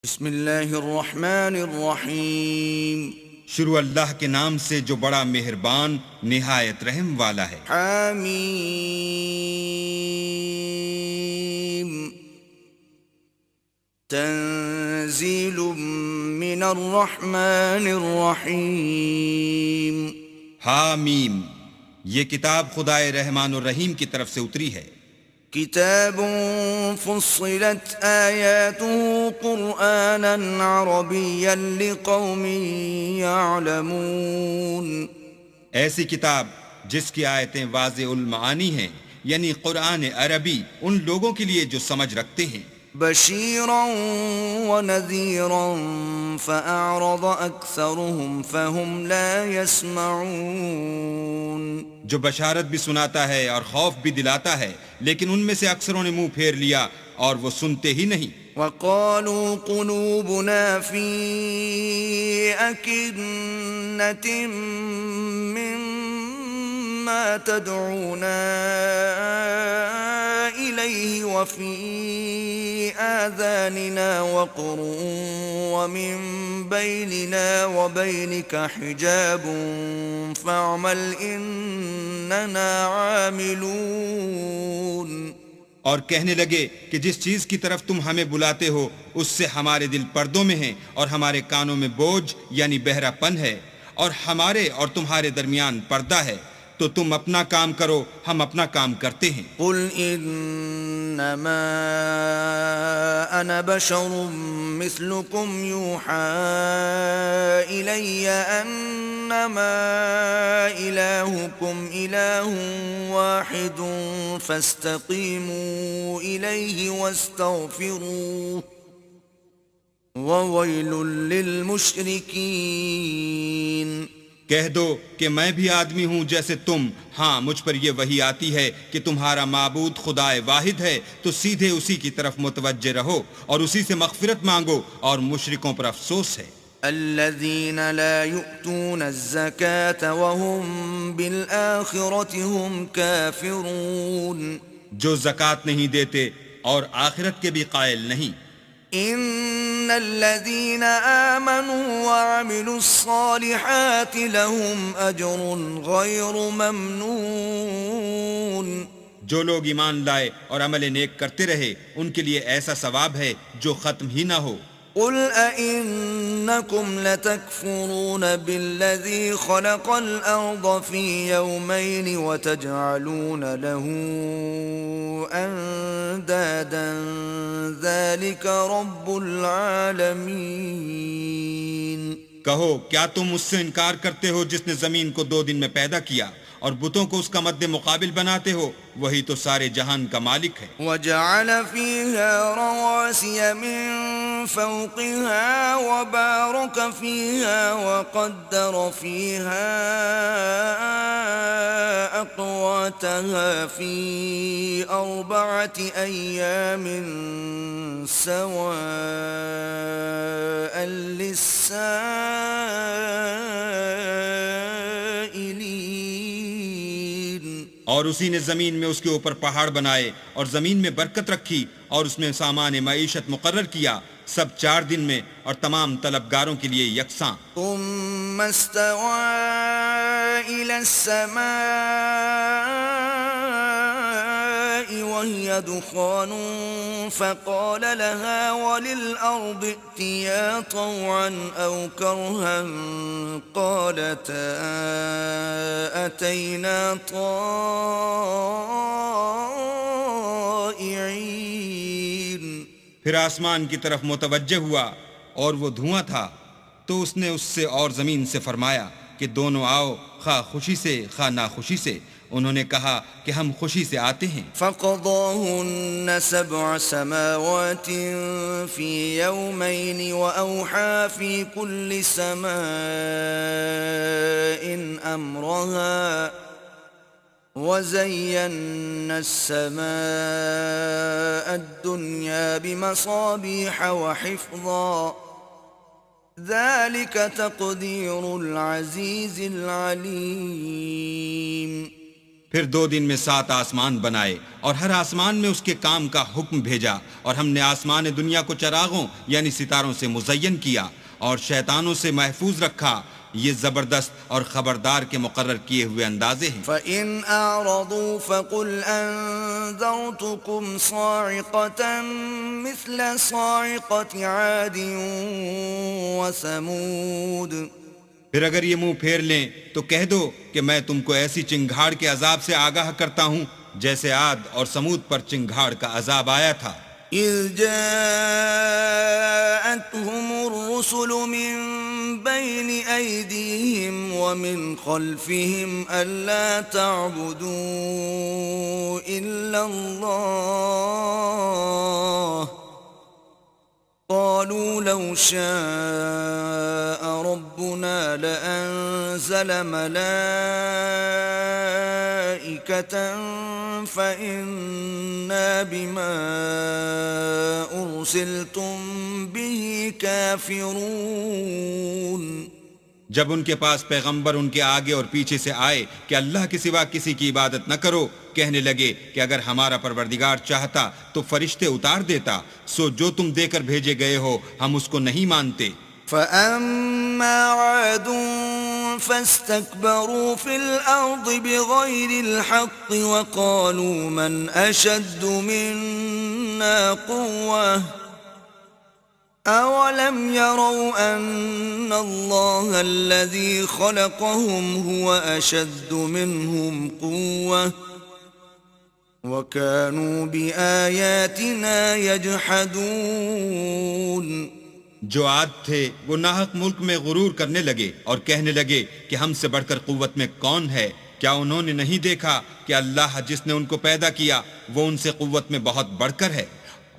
بسم اللہ الرحمن الرحیم شروع اللہ کے نام سے جو بڑا مہربان نہایت رحم والا ہے۔ حامیم تنزیل من الرحمن الرحیم حامیم، یہ کتاب خدائے رحمان الرحیم کی طرف سے اتری ہے۔ کتاب فصلت آیاته قرآنا عربیا لقوم یعلمون، ایسی کتاب جس کی آیتیں واضح المعانی ہیں، یعنی قرآن عربی ان لوگوں کے لیے جو سمجھ رکھتے ہیں۔ بشیرا ونذیرا فأعرض اکثرهم فهم لا يسمعون، جو بشارت بھی سناتا ہے اور خوف بھی دلاتا ہے، لیکن ان میں سے اکثروں نے منہ پھیر لیا اور وہ سنتے ہی نہیں۔ وقالوا قلوبنا في أكنة مما تدعونا إليه وفي آذاننا وقر ومن بيننا وبينك حجاب فاعمل إننا عاملون، اور کہنے لگے کہ جس چیز کی طرف تم ہمیں بلاتے ہو اس سے ہمارے دل پردوں میں ہیں اور ہمارے کانوں میں بوجھ یعنی بہرا پن ہے، اور ہمارے اور تمہارے درمیان پردہ ہے، تو تم اپنا کام کرو، ہم اپنا کام کرتے ہیں۔ قل انما انا بشر مثلكم يوحى الي انما الهكم اله واحد فاستقيموا اليه واستغفروه وويل للمشركين۔ کہہ دو کہ میں بھی آدمی ہوں جیسے تم، ہاں مجھ پر یہ وحی آتی ہے کہ تمہارا معبود خدائے واحد ہے، تو سیدھے اسی کی طرف متوجہ رہو اور اسی سے مغفرت مانگو، اور مشرکوں پر افسوس ہے۔ الذين لا يؤتون الزكاة وهم بالآخرة هم كافرون، جو زکوٰۃ نہیں دیتے اور آخرت کے بھی قائل نہیں۔ ان الذين آمنوا وعملوا الصالحات لهم اجر غير ممنون، جو لوگ ایمان لائے اور عمل نیک کرتے رہے ان کے لیے ایسا ثواب ہے جو ختم ہی نہ ہو۔ قل أئنكم لتكفرون بالذي خلق الأرض في يومين وتجعلون له أندادا ذلك رب العالمين۔ کہو کیا تم اس سے انکار کرتے ہو جس نے زمین کو 2 دن میں پیدا کیا اور بتوں کو اس کا مد مقابل بناتے ہو؟ وہی تو سارے جہان کا مالک ہے۔ وجعل فيها رواسي من فوقها وبارك فيها وقدر فيها أقواتها في 4 أيام سواء للسائلين، اور اسی نے زمین میں اس کے اوپر پہاڑ بنائے اور زمین میں برکت رکھی اور اس میں سامان معیشت مقرر کیا، سب 4 دن میں اور تمام طلبگاروں کے لیے یکساں۔ ثم استوى إلى السماء وهي دخان فقال لها وللأرض ائتيا طوعا أو كرها قالتا أتينا طائعين۔ پھر آسمان کی طرف متوجہ ہوا اور وہ دھواں تھا، تو اس نے اس سے اور زمین سے فرمایا کہ دونوں آؤ، خواہ خوشی سے خواہ ناخوشی سے۔ انہوں نے کہا کہ ہم خوشی سے آتے ہیں۔ فقضاهن 7 سماوات في يومين وأوحى في كل سماء أمرها وزينا السماء الدنيا بمصابيح وحفظا ذلك تقدير العزيز العليم۔ پھر 2 دن میں 7 آسمان بنائے اور ہر آسمان میں اس کے کام کا حکم بھیجا، اور ہم نے آسمان دنیا کو چراغوں یعنی ستاروں سے مزین کیا اور شیطانوں سے محفوظ رکھا۔ یہ زبردست اور خبردار کے مقرر کیے ہوئے اندازے ہیں۔ فَإِنْ أَعْرَضُوا فَقُلْ أَنذَرْتُكُمْ صَاعِقَةً مِثْلَ صَاعِقَةِ عَادٍ وَثَمُودَ۔ پھر اگر یہ منہ پھیر لیں تو کہہ دو کہ میں تم کو ایسی چنگھاڑ کے عذاب سے آگاہ کرتا ہوں جیسے عاد اور سمود پر چنگھاڑ کا عذاب آیا تھا۔ إِذْ جَاءَتْهُمُ الرُّسُلُ مِنْ بَيْنِ أَيْدِيهِمْ وَمِنْ خَلْفِهِمْ أَلَّا تَعْبُدُوا إِلَّا اللَّهَ قَالُوا لَوْ شَاءَ رَبُّنَا لَأَنزَلَ مَلَائِكَةً فَإِنَّا بِمَا أُرْسِلْتُمْ بِهِ كَافِرُونَ۔ جب ان کے پاس پیغمبر ان کے آگے اور پیچھے سے آئے کہ اللہ کے سوا کسی کی عبادت نہ کرو، کہنے لگے کہ اگر ہمارا پروردگار چاہتا تو فرشتے اتار دیتا، سو جو تم دے کر بھیجے گئے ہو ہم اس کو نہیں مانتے۔ فَأَمَّا عَادٌ فَاسْتَكْبَرُوا فِي الْأَرْضِ بِغَيْرِ الْحَقِّ وَقَالُوا مَنْ أَشَدُّ مِنَّا قُوَّةً أَوَلَمْ يَرَوْا أَنَّ اللَّهَ الَّذِي خَلَقَهُمْ هُوَ أَشَدُّ مِنْهُمْ قُوَّةً وَكَانُوا بِآيَاتِنَا يَجْحَدُونَ۔ جو عاد تھے وہ ناحق ملک میں غرور کرنے لگے اور کہنے لگے کہ ہم سے بڑھ کر قوت میں کون ہے؟ کیا انہوں نے نہیں دیکھا کہ اللہ جس نے ان کو پیدا کیا وہ ان سے قوت میں بہت بڑھ کر ہے،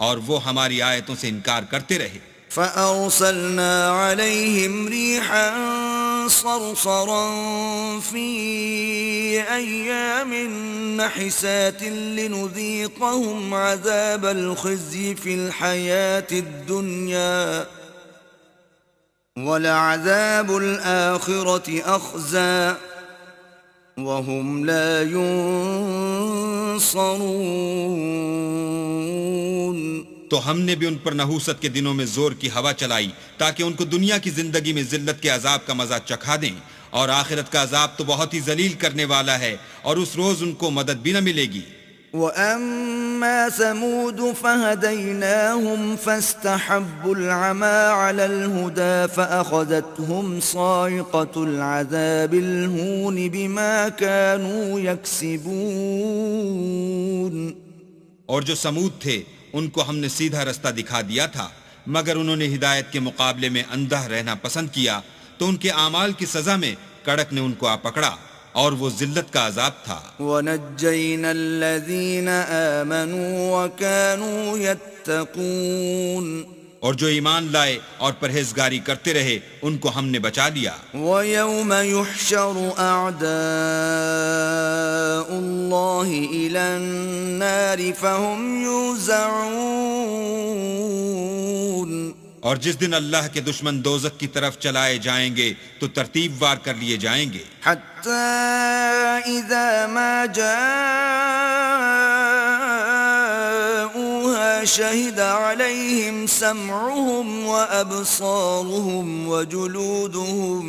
اور وہ ہماری آیتوں سے انکار کرتے رہے۔ فَأَرْسَلْنَا عَلَيْهِمْ رِيحًا صَرْصَرًا فِي أَيَّامٍ نَحِسَاتٍ لِنُذِيقَهُمْ عَذَابَ الْخِزْيِ فِي الْحَيَاةِ الدُّنْيَا وَلَعَذَابُ الْآخِرَةِ أَخْزَىٰ وَهُمْ لَا يُنصَرُونَ۔ تو ہم نے بھی ان پر نحوست کے دنوں میں زور کی ہوا چلائی تاکہ ان کو دنیا کی زندگی میں ذلت کے عذاب کا مزہ چکھا دیں، اور آخرت کا عذاب تو بہت ہی ذلیل کرنے والا ہے، اور اس روز ان کو مدد بھی نہ ملے گی۔ وَأَمَّا ثَمُودُ فَهَدَيْنَاهُمْ فَاسْتَحَبُّوا الْعَمَىٰ عَلَى الْهُدَىٰ فَأَخَذَتْهُمْ صَاعِقَةُ الْعَذَابِ الْهُونِ بِمَا كَانُوا يَكْسِبُونَ۔ اور جو سمود تھے ان کو ہم نے سیدھا رستہ دکھا دیا تھا، مگر انہوں نے ہدایت کے مقابلے میں اندھا رہنا پسند کیا، تو ان کے اعمال کی سزا میں کڑک نے ان کو آ پکڑا، اور وہ ذلت کا عذاب تھا۔ وَنَجَّيْنَا الَّذِينَ آمَنُوا وَكَانُوا يَتَّقُونَ۔ اور جو ایمان لائے اور پرہیزگاری کرتے رہے ان کو ہم نے بچا لیا۔ وَيَوْمَ يُحْشَرُ أَعْدَاءُ اللَّهِ إِلَى النَّارِ فَهُمْ يُوزَعُونَ۔ اور جس دن اللہ کے دشمن دوزخ کی طرف چلائے جائیں گے تو ترتیب وار کر لیے جائیں گے، حَتَّى إِذَا مَا جَاءُوهَا شَهِدَ عَلَيْهِمْ سَمْعُهُمْ وَأَبْصَارُهُمْ وَجُلُودُهُمْ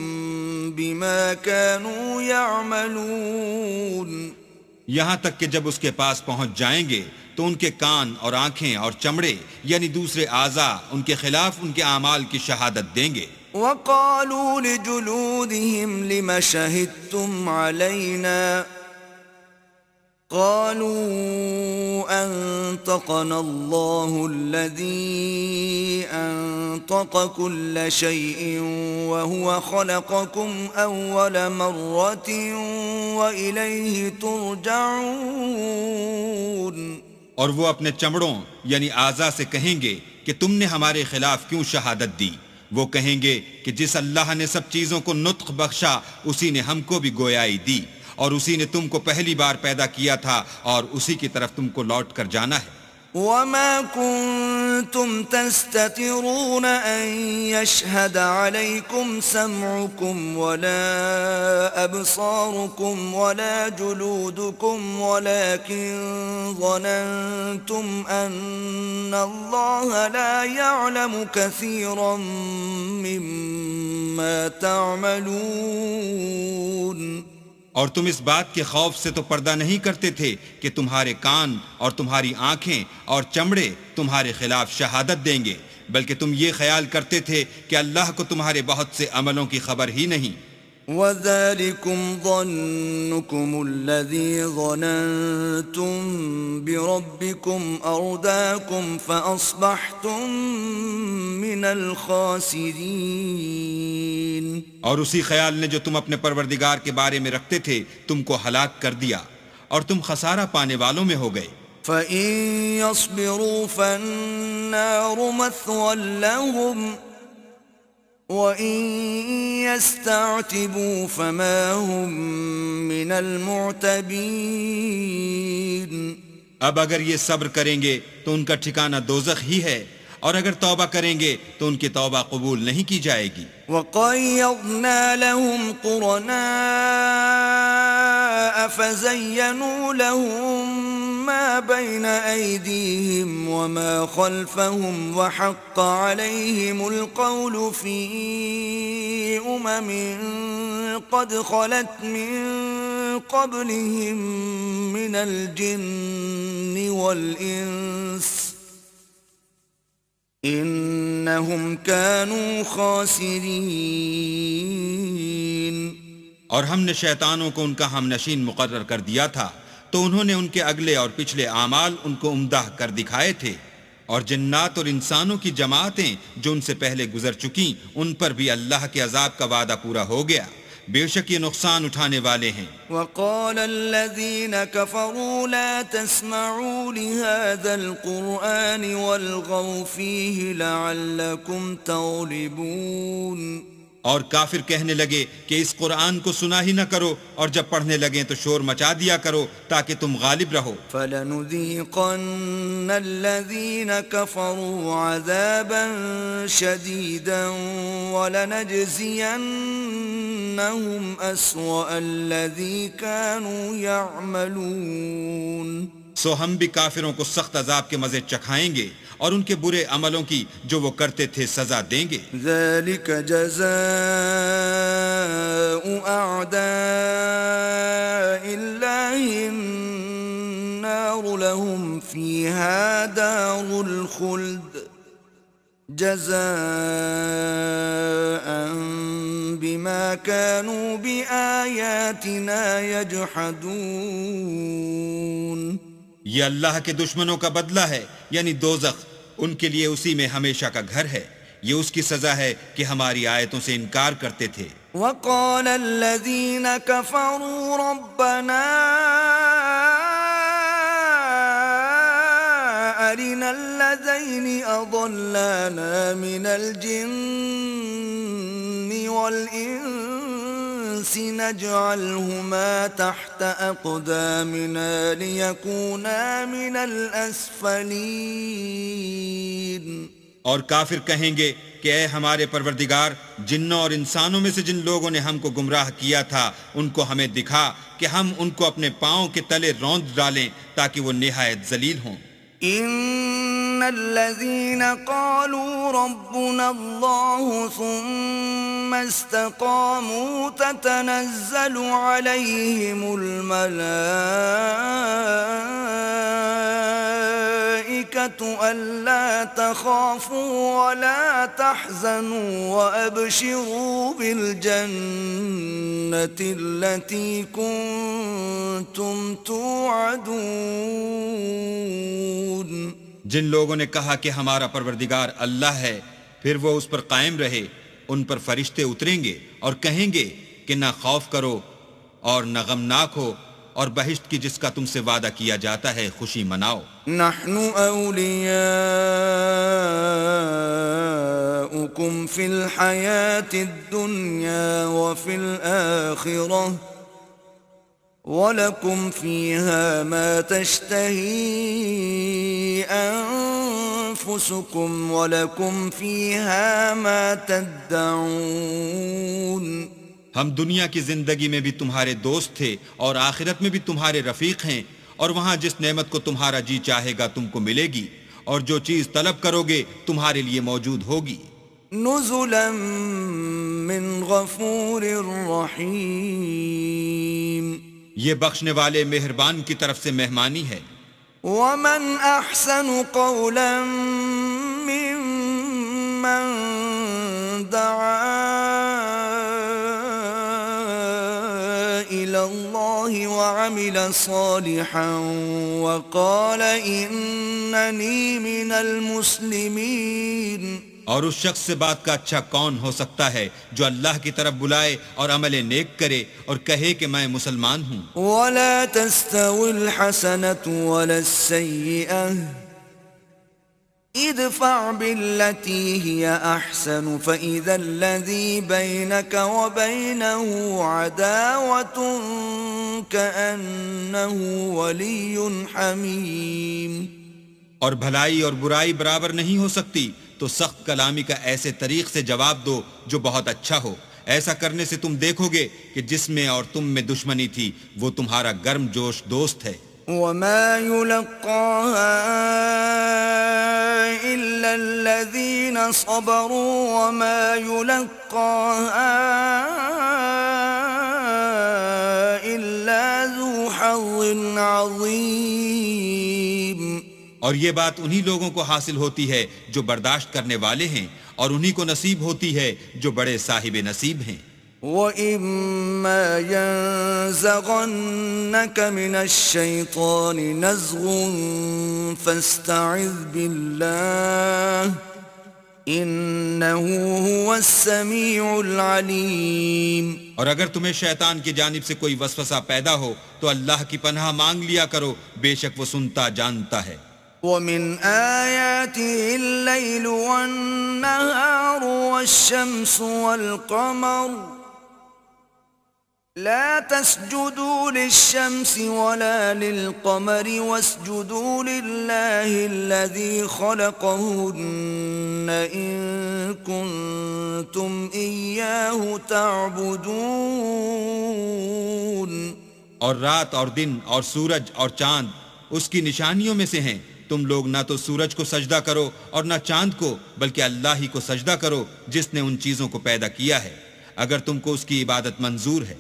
بِمَا كَانُوا يَعْمَلُونَ۔ یہاں تک کہ جب اس کے پاس پہنچ جائیں گے تو ان کے کان اور آنکھیں اور چمڑے یعنی دوسرے اعضاء ان کے خلاف ان کے اعمال کی شہادت دیں گے۔ وَقَالُوا لِجُلُودِهِمْ لِمَ شَهِدتُّمْ عَلَيْنَا قَالُوا أَنطَقَنَا اللَّهُ الَّذِي أَنطَقَ كُلَّ شَيْءٍ وَهُوَ خَلَقَكُمْ أَوَّلَ مَرَّةٍ وَإِلَيْهِ تُرْجَعُونَ۔ اور وہ اپنے چمڑوں یعنی اعضاء سے کہیں گے کہ تم نے ہمارے خلاف کیوں شہادت دی؟ وہ کہیں گے کہ جس اللہ نے سب چیزوں کو نطق بخشا اسی نے ہم کو بھی گویائی دی، اور اسی نے تم کو پہلی بار پیدا کیا تھا، اور اسی کی طرف تم کو لوٹ کر جانا ہے۔ وما كنتم تستترون أن يشهد عليكم سمعكم ولا أبصاركم ولا جلودكم ولكن ظننتم أن الله لا يعلم كثيرا مما تعملون. اور تم اس بات کے خوف سے تو پردہ نہیں کرتے تھے کہ تمہارے کان اور تمہاری آنکھیں اور چمڑے تمہارے خلاف شہادت دیں گے، بلکہ تم یہ خیال کرتے تھے کہ اللہ کو تمہارے بہت سے عملوں کی خبر ہی نہیں. وَذَلِكُمْ ظَنُّكُمُ الَّذِي ظَنَنْتُمْ بِرَبِّكُمْ أَرْدَاكُمْ فَأَصْبَحْتُمْ مِنَ الْخَاسِرِينَ. اور اسی خیال نے جو تم اپنے پروردگار کے بارے میں رکھتے تھے تم کو ہلاک کر دیا اور تم خسارہ پانے والوں میں ہو گئے. فَإِن يَصْبِرُوا فَالنَّارُ مَثْوًى لَهُمْ وَإِن يَسْتَعْتِبُوا فَمَا هُمْ مِنَ الْمُعْتَبِينَ. اب اگر یہ صبر کریں گے تو ان کا ٹھکانہ دوزخ ہی ہے، اور اگر توبہ کریں گے تو ان کی توبہ قبول نہیں کی جائے گی. وَقَيَّضْنَا لَهُمْ قُرَنَاءَ فَزَيَّنُوا لَهُم مَّا بَيْنَ أَيْدِيهِمْ وَمَا خَلْفَهُمْ وَحَقَّ عَلَيْهِمُ الْقَوْلُ فِي أُمَمٍ قَدْ خَلَتْ مِن قَبْلِهِم مِّنَ الْجِنِّ وَالْإِنسِ انہم کانوا خاسرین. اور ہم نے شیطانوں کو ان کا ہم نشین مقرر کر دیا تھا تو انہوں نے ان کے اگلے اور پچھلے اعمال ان کو عمدہ کر دکھائے تھے، اور جنات اور انسانوں کی جماعتیں جو ان سے پہلے گزر چکیں ان پر بھی اللہ کے عذاب کا وعدہ پورا ہو گیا، بے شک یہ نقصان اٹھانے والے ہیں. وقال الذين كفروا لا تسمعوا لهذا القرآن والغوا فيه لعلكم تغلبون. اور کافر کہنے لگے کہ اس قرآن کو سنا ہی نہ کرو، اور جب پڑھنے لگیں تو شور مچا دیا کرو تاکہ تم غالب رہو. فَلَنُذِيقَنَّ الَّذِينَ كَفَرُوا عَذَابًا شَدِيدًا وَلَنَجْزِيَنَّهُمْ أَسْوَأَ الَّذِي كَانُوا يَعْمَلُونَ. سو ہم بھی کافروں کو سخت عذاب کے مزے چکھائیں گے اور ان کے برے عملوں کی جو وہ کرتے تھے سزا دیں گے. ذَلِكَ جَزَاءُ أَعْدَاءِ اللَّهِ النَّارُ لَهُمْ فِيهَا دَارُ الْخُلْدِ جَزَاءً بِمَا كَانُوا بِآيَاتِنَا يَجْحَدُونَ. یہ اللہ کے دشمنوں کا بدلہ ہے، یعنی دوزخ، ان کے لیے اسی میں ہمیشہ کا گھر ہے. یہ اس کی سزا ہے کہ ہماری آیتوں سے انکار کرتے تھے. وقال الذين كفروا ربنا أرنا الذين أضلانا من الجن والإنس نجعلهما تحت أقدامنا ليكونا من الأسفلين. اور کافر کہیں گے کہ اے ہمارے پروردگار، جنوں اور انسانوں میں سے جن لوگوں نے ہم کو گمراہ کیا تھا ان کو ہمیں دکھا کہ ہم ان کو اپنے پاؤں کے تلے روند ڈالیں تاکہ وہ نہایت ذلیل ہوں. ان الذين قالوا ربنا الله ثم استقاموا تتنزل عليهم الملائكة ألا تخافوا ولا تحزنوا وأبشروا بالجنة التي كنتم توعدون. جن لوگوں نے کہا کہ ہمارا پروردگار اللہ ہے، پھر وہ اس پر قائم رہے، ان پر فرشتے اتریں گے اور کہیں گے کہ نہ خوف کرو اور نہ غمناک ہو، اور بہشت کی جس کا تم سے وعدہ کیا جاتا ہے خوشی مناؤ. نحن اولیاؤکم فی الحیاة الدنیا وفی الآخرة وَلَكُمْ فِيهَا مَا تَشْتَهِي أنفسكم ولكم فيها ما تدعون ہم دنیا کی زندگی میں بھی تمہارے دوست تھے اور آخرت میں بھی تمہارے رفیق ہیں، اور وہاں جس نعمت کو تمہارا جی چاہے گا تم کو ملے گی، اور جو چیز طلب کرو گے تمہارے لیے موجود ہوگی۔ نزلا من غفور رحیم، یہ بخشنے والے مہربان کی طرف سے مہمانی ہے۔ ومن احسن قولا ممن دعا الى الله وعمل صالحا وقال انني من المسلمين، اور اس شخص سے بات کا اچھا کون ہو سکتا ہے جو اللہ کی طرف بلائے اور عمل نیک کرے اور کہے کہ میں مسلمان ہوں۔ ولا تستوي الحسنة ولا السيئة ادفع بالتي هي أحسن فإذا الذي بينك وبينه عداوة كأنه ولي حميم۔ اور بھلائی اور برائی برابر نہیں ہو سکتی، تو سخت کلامی کا ایسے طریق سے جواب دو جو بہت اچھا ہو۔ ایسا کرنے سے تم دیکھو گے کہ جس میں اور تم میں دشمنی تھی وہ تمہارا گرم جوش دوست ہے۔ وما يلقاها إلا الذين صبروا وما يلقاها إلا ذو حظ عظيم۔ اور یہ بات انہی لوگوں کو حاصل ہوتی ہے جو برداشت کرنے والے ہیں، اور انہی کو نصیب ہوتی ہے جو بڑے صاحب نصیب ہیں۔ وَإِمَّا يَنزَغَنَّكَ مِنَ الشَّيْطَانِ نَزْغٌ فَاسْتَعِذْ بِاللَّهِ إِنَّهُ هُوَ السَّمِيعُ الْعَلِيمُ۔ اور اگر تمہیں شیطان کی جانب سے کوئی وسوسہ پیدا ہو تو اللہ کی پناہ مانگ لیا کرو، بے شک وہ سنتا جانتا ہے۔ وَمِنْ آيَاتِهِ اللَّيْلُ وَالنَّهَارُ وَالشَّمْسُ وَالْقَمَرُ لا تسجدوا للشمس ولا للقمر واسجدوا لله الذي خلقهن إن كنتم إياه تعبدون۔ اور رات اور دن اور سورج اور چاند اس کی نشانیوں میں سے ہیں، تم لوگ نہ تو سورج کو سجدہ کرو اور نہ چاند کو، بلکہ اللہ ہی کو سجدہ کرو جس نے ان چیزوں کو پیدا کیا ہے، اگر تم کو اس کی عبادت منظور ہے۔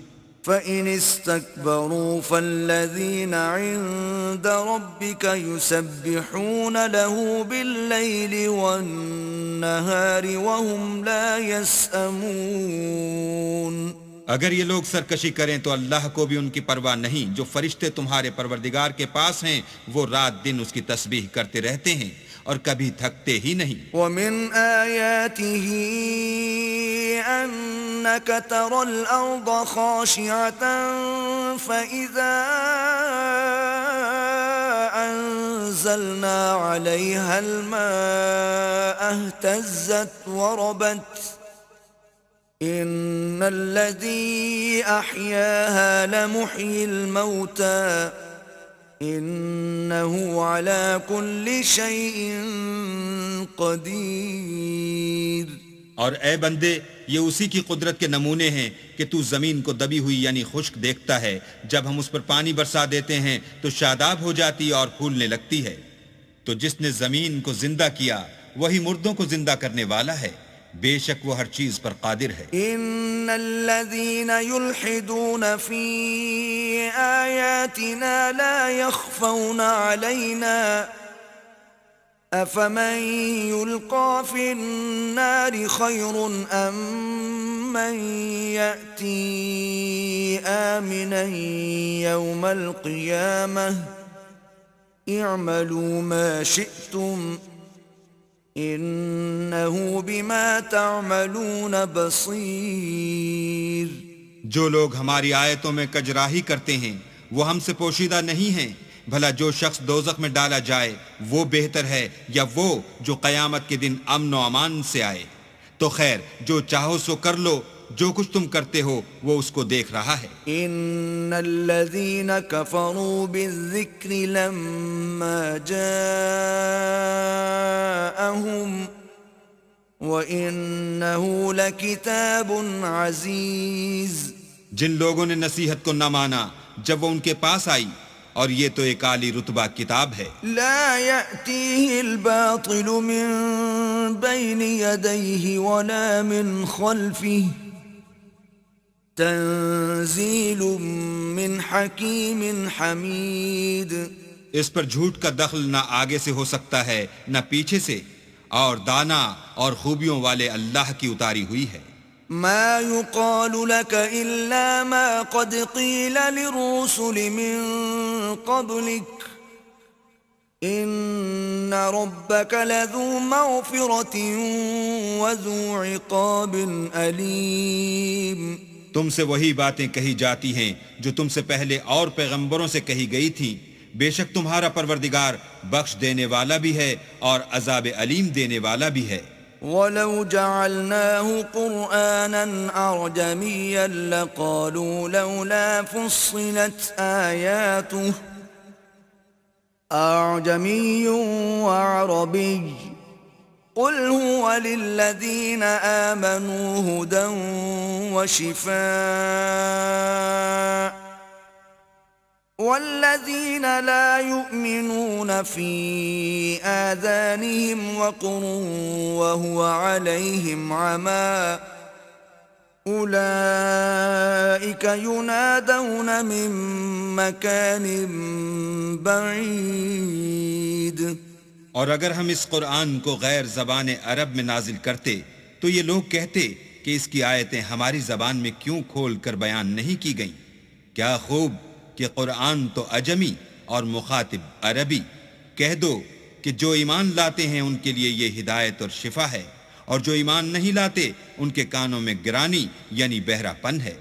فَإِنِ اسْتَكْبَرُوا فَالَّذِينَ عِندَ رَبِّكَ يُسَبِّحُونَ لَهُ بِاللَّيْلِ وَالنَّهَارِ وَهُمْ لَا يَسْأَمُونَ۔ اگر یہ لوگ سرکشی کریں تو اللہ کو بھی ان کی پرواہ نہیں، جو فرشتے تمہارے پروردگار کے پاس ہیں وہ رات دن اس کی تسبیح کرتے رہتے ہیں اور کبھی تھکتے ہی نہیں۔ وَمِنْ آيَاتِهِ أَنَّكَ تَرَى الْأَرْضَ خَاشِعَةً فَإِذَا أَنزَلْنَا عَلَيْهَا الْمَاءَ اهْتَزَّتْ وَرَبَتْ إِنَّ الَّذِي أَحْيَاهَا لَمُحْيِي الْمَوْتَى إِنَّهُ عَلَى كُلِّ شَيْءٍ قَدِيرٌ۔ اور اے بندے، یہ اسی کی قدرت کے نمونے ہیں کہ تو زمین کو دبی ہوئی یعنی خشک دیکھتا ہے، جب ہم اس پر پانی برسا دیتے ہیں تو شاداب ہو جاتی اور پھولنے لگتی ہے۔ تو جس نے زمین کو زندہ کیا وہی مردوں کو زندہ کرنے والا ہے، بے شک وہ ہر چیز پر قادر ہے۔ ان الذين يلحدون في آياتنا لا يخفون علينا افمن يلقى في النار خير ام من يأتي آمنا يوم القيامة اعملوا ما شئتم انہو بما تعملون بصیر۔ جو لوگ ہماری آیتوں میں کجراہی کرتے ہیں وہ ہم سے پوشیدہ نہیں ہیں، بھلا جو شخص دوزخ میں ڈالا جائے وہ بہتر ہے یا وہ جو قیامت کے دن امن و امان سے آئے؟ تو خیر جو چاہو سو کر لو، جو کچھ تم کرتے ہو وہ اس کو دیکھ رہا ہے۔ ان الذين كفروا بالذكر لما جاءهم وانه لكتاب عزيز۔ جن لوگوں نے نصیحت کو نہ مانا جب وہ ان کے پاس آئی، اور یہ تو ایک عالی رتبہ کتاب ہے، لا يأتيه الباطل من بين يديه ولا من خلفه تنزيل من حكيم حميد۔ اس پر جھوٹ کا دخل نہ آگے سے ہو سکتا ہے نہ پیچھے سے، اور دانا اور خوبیوں والے اللہ کی اتاری ہوئی ہے۔ ما يقال لك إلا ما قد قيل للرسل من قبلك إن ربك لذو مغفرة وذو عقاب أليم۔ تم سے وہی باتیں کہی جاتی ہیں جو تم سے پہلے اور پیغمبروں سے کہی گئی تھیں، بے شک تمہارا پروردگار بخش دینے والا بھی ہے اور عذاب علیم دینے والا بھی ہے۔ وَلَوْ جَعَلْنَاهُ قُرْآنًا أَعْجَمِيًّا لَقَالُوا لَوْلَا فُصِّلَتْ آيَاتُهُ أَعْجَمِيٌّ وَعَرَبِيٌّ قُلْ هُوَ لِلَّذِينَ آمَنُوا هُدًى وَشِفَاءٌ والذين لا يؤمنون في آذانهم وقر وهو عليهم عمى أولئك ينادون من مكان بعيد۔ اور اگر ہم اس قرآن کو غیر زبان عرب میں نازل کرتے تو یہ لوگ کہتے کہ اس کی آیتیں ہماری زبان میں کیوں کھول کر بیان نہیں کی گئیں؟ کیا خوب کہ قرآن تو عجمی اور مخاطب عربی۔ کہہ دو کہ جو ایمان لاتے ہیں ان کے لیے یہ ہدایت اور شفا ہے، اور جو ایمان نہیں لاتے ان کے کانوں میں گرانی یعنی بہرا پن ہے،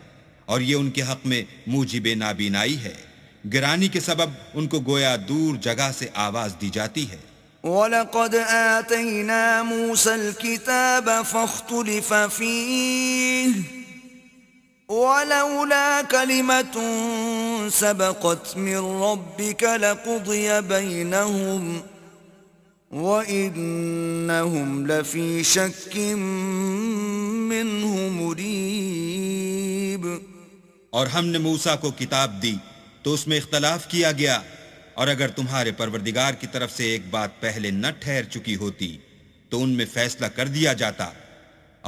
اور یہ ان کے حق میں موجب نابینائی ہے۔ گرانی کے سبب ان کو گویا دور جگہ سے آواز دی جاتی ہے۔ وَلَقَدْ آتَيْنَا مُوسَى الْكِتَابَ فَاخْتُلِفَ فِيهِ وَلَوْلَا كَلِمَةٌ سَبَقَتْ مِنْ رَبِّكَ لَقُضِيَ بَيْنَهُمْ وَإِنَّهُمْ لَفِي شَكٍّ مِّنْهُ مُرِيبٍ۔ اور ہم نے موسیٰ کو کتاب دی تو اس میں اختلاف کیا گیا، اور اگر تمہارے پروردگار کی طرف سے ایک بات پہلے نہ ٹھہر چکی ہوتی تو ان میں فیصلہ کر دیا جاتا،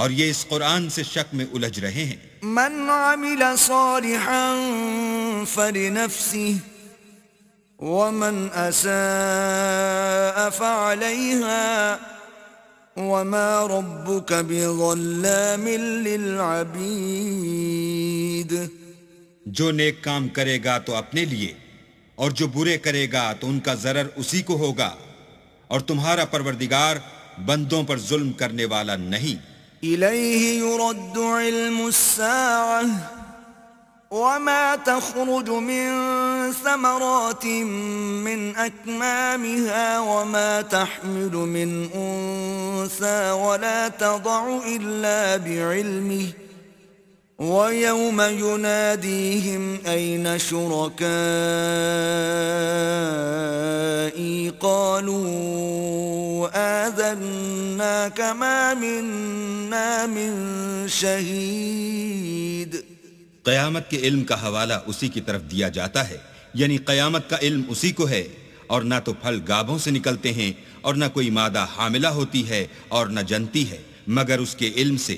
اور یہ اس قرآن سے شک میں الجھ رہے ہیں۔ من عمل صالحا فلنفسه ومن اساء فعليها وما ربك بظلام للعبید۔ جو نیک کام کرے گا تو اپنے لیے، اور جو برے کرے گا تو ان کا ضرر اسی کو ہوگا، اور تمہارا پروردگار بندوں پر ظلم کرنے والا نہیں۔ إليه يرد علم الساعة وما تخرج من ثمرات من أكمامها وما تحمل من أنثى ولا تضع إلا بعلمه ويوم يناديهم أين شركائي قالوا آذناك ما منا من شهيد۔ قیامت کے علم کا حوالہ اسی کی طرف دیا جاتا ہے، یعنی قیامت کا علم اسی کو ہے، اور نہ تو پھل گابھوں سے نکلتے ہیں اور نہ کوئی مادہ حاملہ ہوتی ہے اور نہ جنتی ہے مگر اس کے علم سے۔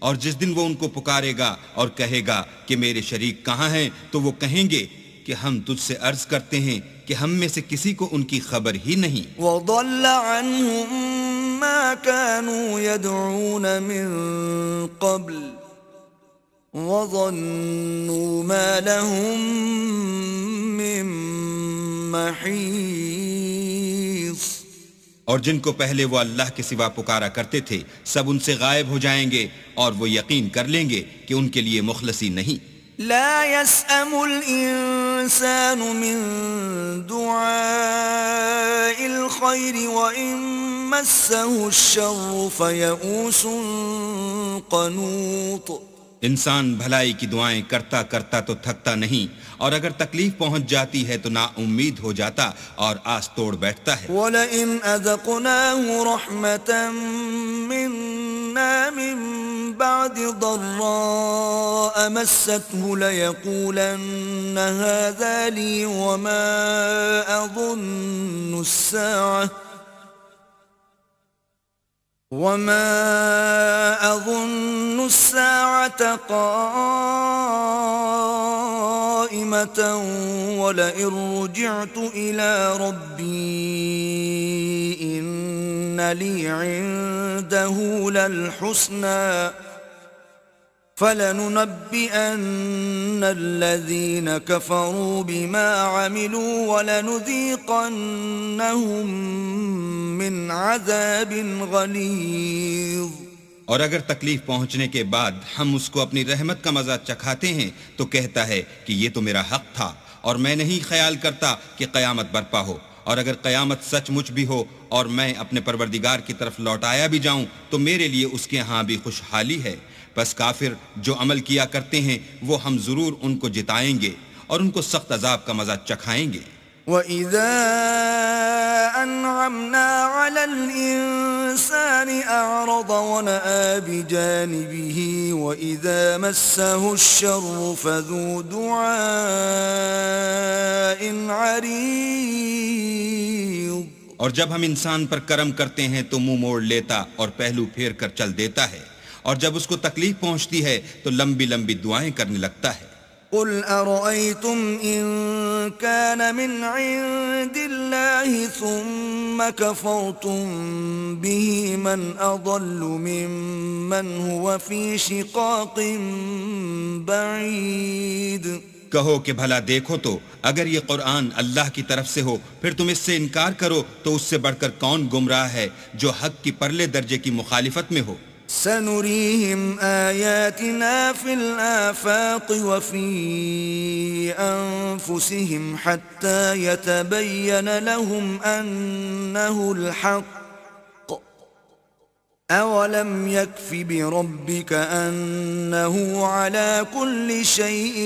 اور جس دن وہ ان کو پکارے گا اور کہے گا کہ میرے شریک کہاں ہیں، تو وہ کہیں گے کہ ہم تجھ سے عرض کرتے ہیں کہ ہم میں سے کسی کو ان کی خبر ہی نہیں۔ وَضَلَّ عَنْهُمْ مَا كَانُوا يَدْعُونَ مِن قَبْلُ وَظَنُّوا مَا لَهُم مِّن مَّحِيصٍ۔ اور جن کو پہلے وہ اللہ کے سوا پکارا کرتے تھے سب ان سے غائب ہو جائیں گے، اور وہ یقین کر لیں گے کہ ان کے لیے مخلصی نہیں۔ لا يسأم الإنسان من دعاء الخير وإن مسه الشر فيئوس قنوط۔ انسان بھلائی کی دعائیں کرتا کرتا تو تھکتا نہیں، اور اگر تکلیف پہنچ جاتی ہے تو نا امید ہو جاتا اور آس توڑ بیٹھتا ہے۔ وَلَئِنْ أَذَقْنَاهُ رَحْمَةً مِنَّا مِنْ بَعْدِ ضَرَّاءَ مَسَّتْهُ لَيَقُولَنَّ هَذَا لِي وَمَا أَظُنُّ السَّاعَةَ قَائِمَةً وَلَئِن رُّجِعْتُ إِلَى رَبِّي إِنَّ لِي عِندَهُ لَلْحُسْنَى فَلَنُنَبِّئَنَّ الَّذِينَ كَفَرُوا بِمَا عَمِلُوا وَلَنُذِيقَنَّهُم مِّنْ عَذَابٍ غَلِيظٍ۔ اور اگر تکلیف پہنچنے کے بعد ہم اس کو اپنی رحمت کا مزہ چکھاتے ہیں تو کہتا ہے کہ یہ تو میرا حق تھا اور میں نہیں خیال کرتا کہ قیامت برپا ہو، اور اگر قیامت سچ مچ بھی ہو اور میں اپنے پروردگار کی طرف لوٹایا بھی جاؤں تو میرے لیے اس کے ہاں بھی خوشحالی ہے۔ بس کافر جو عمل کیا کرتے ہیں وہ ہم ضرور ان کو جتائیں گے اور ان کو سخت عذاب کا مزہ چکھائیں گے۔ وَإِذَا أَنْعَمْنَا عَلَى الْإِنسَانِ أَعْرَضَ وَنَأَىٰ بِجَانِبِهِ وَإِذَا مَسَّهُ الشَّرُّ فَذُو دُعَاءٍ عَرِيضٍ۔ اور جب ہم انسان پر کرم کرتے ہیں تو منہ موڑ لیتا اور پہلو پھیر کر چل دیتا ہے، اور جب اس کو تکلیف پہنچتی ہے تو لمبی لمبی دعائیں کرنے لگتا ہے۔ قُلْ أَرَأَيْتُمْ إِن كَانَ مِنْ عِندِ اللَّهِ ثُمَّ كَفَرْتُمْ بِهِ مَنْ أَضَلُّ مِمَّنْ هُوَ فِي شِقَاقٍ بَعِيدٍ۔ کہو کہ بھلا دیکھو تو اگر یہ قرآن اللہ کی طرف سے ہو پھر تم اس سے انکار کرو تو اس سے بڑھ کر کون گمراہ ہے جو حق کی پرلے درجے کی مخالفت میں ہو۔ سنريهم آياتنا في الآفاق وفي أنفسهم حتى يتبين لهم أنه الحق أولم يكف بربك أنه على كل شيء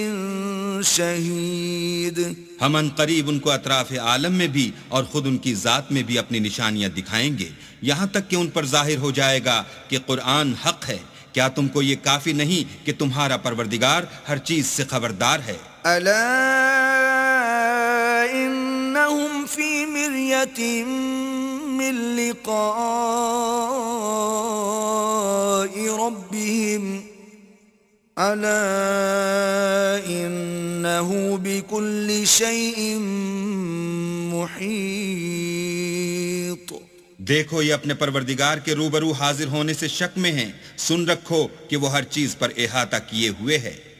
شهيد۔ ہم ان قریب ان کو اطراف عالم میں بھی اور خود ان کی ذات میں بھی اپنی نشانیاں دکھائیں گے، یہاں تک کہ ان پر ظاہر ہو جائے گا کہ قرآن حق ہے۔ کیا تم کو یہ کافی نہیں کہ تمہارا پروردگار ہر چیز سے خبردار ہے؟ ألا إنهم في مرية من لقاء ربهم ألا إنه بكل شيء محيط۔ دیکھو یہ اپنے پروردگار کے روبرو حاضر ہونے سے شک میں ہیں، سن رکھو کہ وہ ہر چیز پر احاطہ کیے ہوئے ہے۔